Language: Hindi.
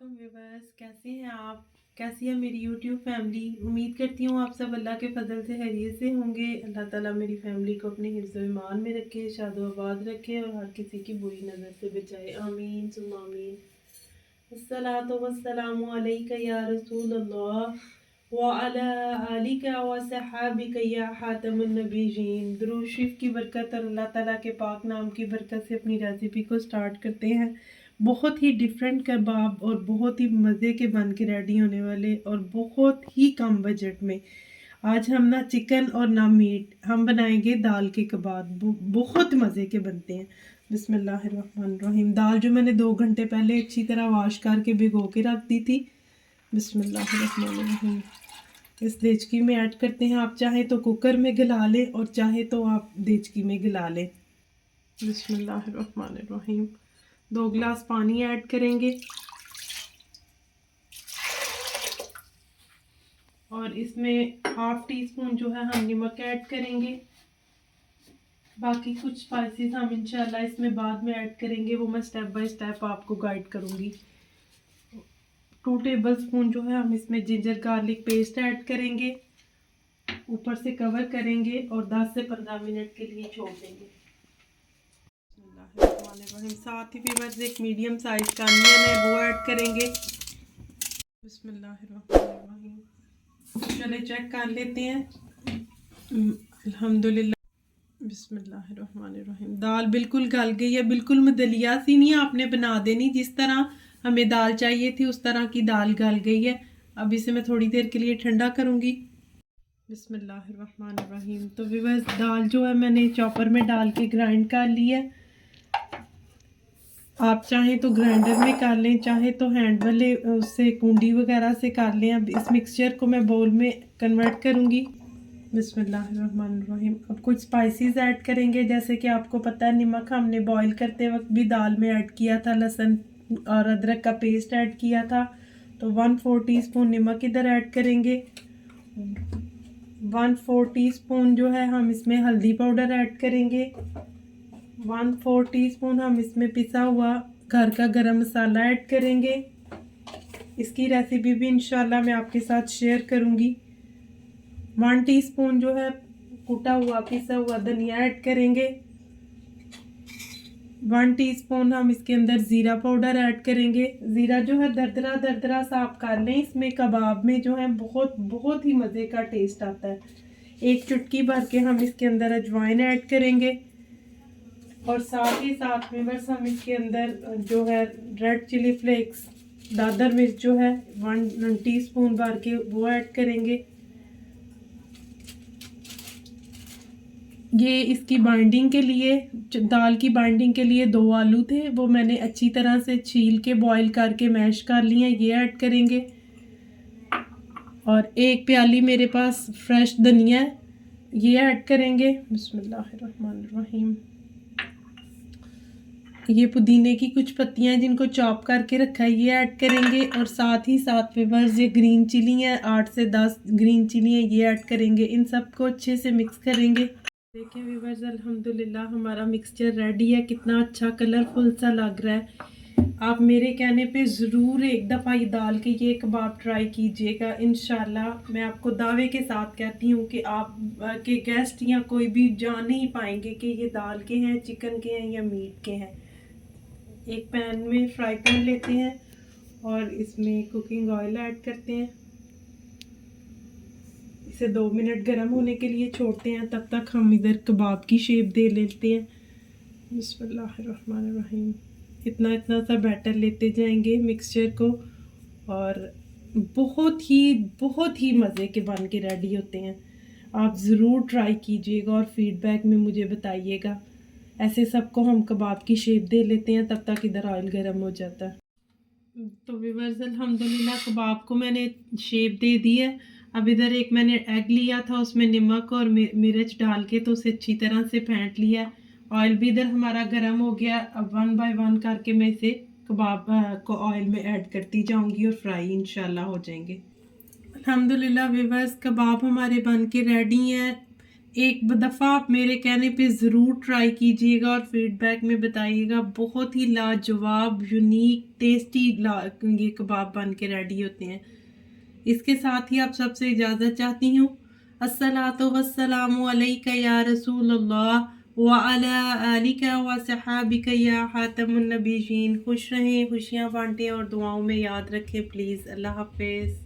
वालेकुम व्यूअर्स, कैसे हैं आप? कैसी है मेरी यूट्यूब फैमिली? उम्मीद करती हूँ आप सब अल्लाह के फजल से खैरियत से होंगे। अल्लाह ताला मेरी फैमिली को अपने हिफ्ज़ व ईमान में रखे, शादोआबाद रखे और हर किसी की बुरी नज़र से बचाए। आमीन सुम्मा आमीन। अस्सलातु वस्सलामु अलैका या रसूल अल्लाह व अला आलिका व सहाबिका या खातमुन नबीयीन। दुरूद शरीफ की बरकत और अल्लाह ताला के पाक नाम की बरकत से अपनी रेसिपी को स्टार्ट करते हैं। बहुत ही डिफरेंट कबाब और बहुत ही मज़े के बन के रेडी होने वाले और बहुत ही कम बजट में। आज हम ना चिकन और ना मीट, हम बनाएंगे दाल के कबाब। बहुत मज़े के बनते हैं। बिस्मिल्लाहिर्रहमानिर्रहीम। दाल जो मैंने 2 घंटे पहले अच्छी तरह वॉश करके भिगो के रख दी थी। बिस्मिल्लाहिर्रहमानिर्रहीम। इस देचकी में ऐड करते हैं। आप चाहे तो कुकर में गला लें और चाहे तो आप देचकी में गला लें। बिस्मिल्लाहिर्रहमानिर्रहीम। 2 गिलास पानी ऐड करेंगे और इसमें हाफ टी स्पून जो है हम नमक ऐड करेंगे। बाकी कुछ स्पाइसेस हम इंशाल्लाह इसमें बाद में ऐड करेंगे, वो मैं स्टेप बाय स्टेप आपको गाइड करूंगी। 2 टेबल स्पून जो है हम इसमें जिंजर गार्लिक पेस्ट ऐड करेंगे। ऊपर से कवर करेंगे और 10 से 15 मिनट के लिए छोड़ देंगे। साथ ही व्यूअर्स एक मीडियम साइज का अनियन है, वो ऐड करेंगे। बिस्मिल्लाहिर्रहमानिर्रहीम। चले चेक कर लेते हैं। अल्हम्दुलिल्लाह। बिस्मिल्लाहिर्रहमानिर्रहीम। दाल बिल्कुल गल गई है, बिल्कुल मदलिया सी नहीं आपने बना देनी। जिस तरह हमें दाल चाहिए थी उस तरह की दाल गल गई है। अब इसे मैं थोड़ी देर के लिए ठंडा करूंगी। बिस्मिल्लाहिर्रहमानिर्रहीम। तो व्यूअर्स दाल जो है मैंने चॉपर में डाल के ग्राइंड कर ली है। आप चाहें तो ग्राइंडर में कर लें, चाहे तो हैंड वाले उससे कुंडी वगैरह से कर लें। अब इस मिक्सचर को मैं बाउल में कन्वर्ट करूंगी। बिस्मिल्लाहिर्रहमानिर्रहीम। अब कुछ स्पाइसेस ऐड करेंगे। जैसे कि आपको पता है नमक हमने बॉईल करते वक्त भी दाल में ऐड किया था, लहसुन और अदरक का पेस्ट ऐड किया था। तो 1/4 टीस्पून नमक इधर ऐड करेंगे। 1/4 टीस्पून जो है हम इसमें हल्दी पाउडर ऐड करेंगे। 1/4 टीस्पून हम इसमें पिसा हुआ घर का गरम मसाला ऐड करेंगे। इसकी रेसिपी भी इंशाल्लाह मैं आपके साथ शेयर करूंगी। 1 टीस्पून जो है कुटा हुआ पिसा हुआ धनिया ऐड करेंगे। 1 टीस्पून हम इसके अंदर ज़ीरा पाउडर ऐड करेंगे। ज़ीरा जो है दरदरा दरदरा साफ कर लें। इसमें कबाब में जो है बहुत बहुत ही मज़े का टेस्ट आता है। 1 चुटकी भर के हम इसके अंदर अजवाइन ऐड करेंगे और साथ ही साथ में बस हम इसके अंदर जो है रेड चिली फ्लेक्स, दादर मिर्च जो है 1 टीस्पून भर के वो ऐड करेंगे। ये इसकी बाइंडिंग के लिए, दाल की बाइंडिंग के लिए 2 आलू थे, वो मैंने अच्छी तरह से छील के बॉईल करके मैश कर लिए, ये ऐड करेंगे। और 1 प्याली मेरे पास फ्रेश धनिया है, ये ऐड करेंगे। बिस्मिल्लाहिर्रहमानिर्रहीम। ये पुदीने की कुछ पत्तियां जिनको चॉप करके रखा है, ये ऐड करेंगे। और साथ ही साथ व्यूअर्स ये ग्रीन चिली है, 8 से 10 ग्रीन चिली है, ये ऐड करेंगे। इन सबको अच्छे से मिक्स करेंगे। देखें व्यूअर्स अल्हम्दुलिल्लाह हमारा मिक्सचर रेडी है। कितना अच्छा कलरफुल सा लग रहा है। आप मेरे कहने पे ज़रूर एक दफ़ा ये दाल के ये कबाब ट्राई कीजिएगा। इंशाल्लाह मैं आपको दावे के साथ कहती हूँ कि आप के गेस्ट या कोई भी जान नहीं पाएंगे कि ये दाल के हैं, चिकन के हैं या मीट के हैं। एक पैन में फ्राई पैन लेते हैं और इसमें कुकिंग ऑयल ऐड करते हैं। इसे 2 मिनट गर्म होने के लिए छोड़ते हैं। तब तक हम इधर कबाब की शेप दे लेते हैं। बिस्मिल्लाहिर्रहमानिर्रहीम। इतना इतना सा बैटर लेते जाएंगे मिक्सचर को और बहुत ही मज़े के बन के रेडी होते हैं। आप ज़रूर ट्राई कीजिएगा और फीडबैक में मुझे बताइएगा। ऐसे सबको हम कबाब की शेप दे लेते हैं, तब तक इधर ऑयल गर्म हो जाता है। तो व्यूअर्स अल्हम्दुलिल्लाह कबाब को मैंने शेप दे दी है। अब इधर एक मैंने एग लिया था, उसमें नमक और मिर्च डाल के तो उसे अच्छी तरह से फेंट लिया। ऑयल भी इधर हमारा गर्म हो गया। अब 1 बाय 1 करके मैं इसे कबाब को ऑयल में ऐड करती जाऊंगी और फ्राई इंशाल्लाह हो जाएंगे। अल्हम्दुलिल्लाह व्यूअर्स कबाब हमारे बन के रेडी हैं। एक दफ़ा आप मेरे कहने पे ज़रूर ट्राई कीजिएगा और फीडबैक में बताइएगा। बहुत ही लाजवाब, यूनिक, टेस्टी ये कबाब बन के रेडी होते हैं। इसके साथ ही आप सबसे इजाज़त चाहती हूँ। अस्सलातु वस्सलामु अलैका या रसूल अल्लाह व अला आलिका व सहाबिका या खातमुन नबीयीन। खुश रहें, खुशियाँ बांटें और दुआओं में याद रखें प्लीज़। अल्लाह हाफ़िज़।